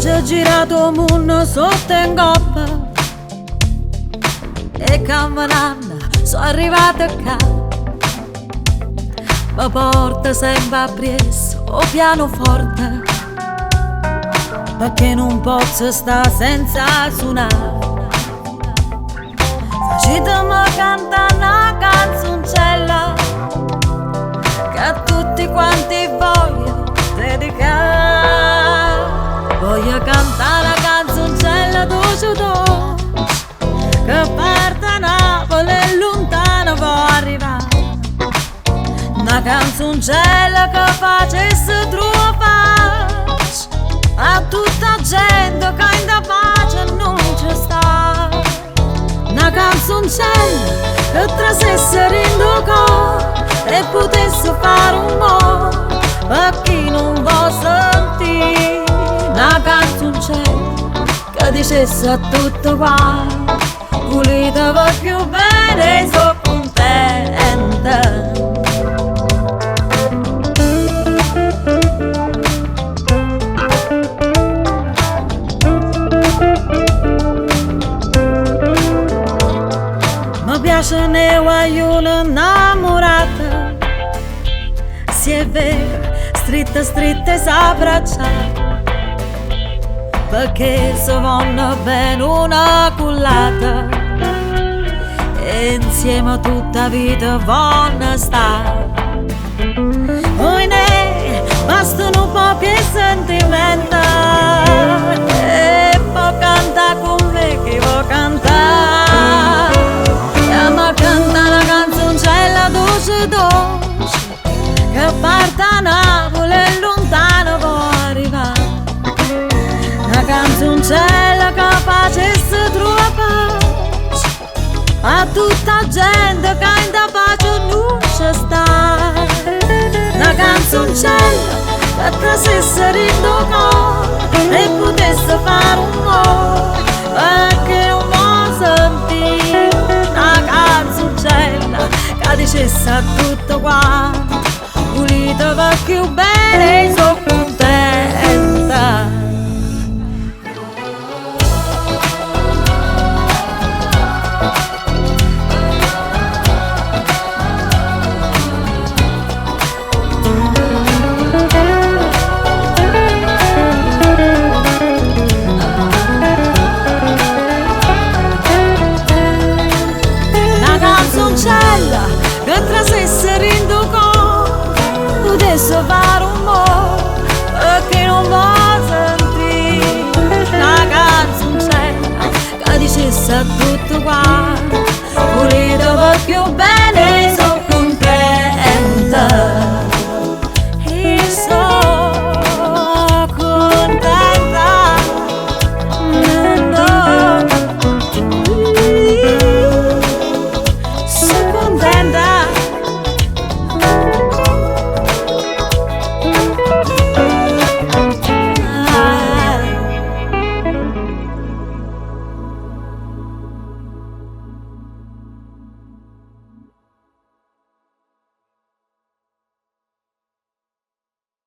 c'è girato il mondo sotto in coppa e camminando sono arrivata qua. Ma porta sempre a presso o pianoforte, perché non posso stare senza suonare. Facetemi cantare una canzoncella che a tutti quanti voglio dedicare. Voglio cantare la canzoncella doce doce, che parte a Napoli e lontano può arrivare. Una canzoncella che facesse trovare a tutta gente che in da pace non ci sta. Una canzoncella che trasesse rindo cuore e potesse fare un mo' per chi non può sentire. Una canzoncella che dicesse a tutto qua: volete voi più bene, sono contenta. Mi piace ne voglio innamorata, se è vero, stretta stretta e s'abbracciata, perché se vanno bene una cullata e insieme tutta vita vanno stare. Poi ne bastano pochi sentimenti e può cantare con me che vuoi cantare. E ma canta la canzoncella doce doce, che parte a Napoli e lontano può arrivare. Una canzoncella che facesse trovare a tutta gente che in da pace non ci sta. Una canzoncella che trasesse rindo cuore e potesse fare un mo' perché non può sentire. Una canzoncella che dicesse a tutto qua: volete va più bene, sono contenta. Che trasesse rindo cuore potesse fare un mo' perché non può sentire. Una canzoncella che dicesse a tutto qua: volete voi più bene,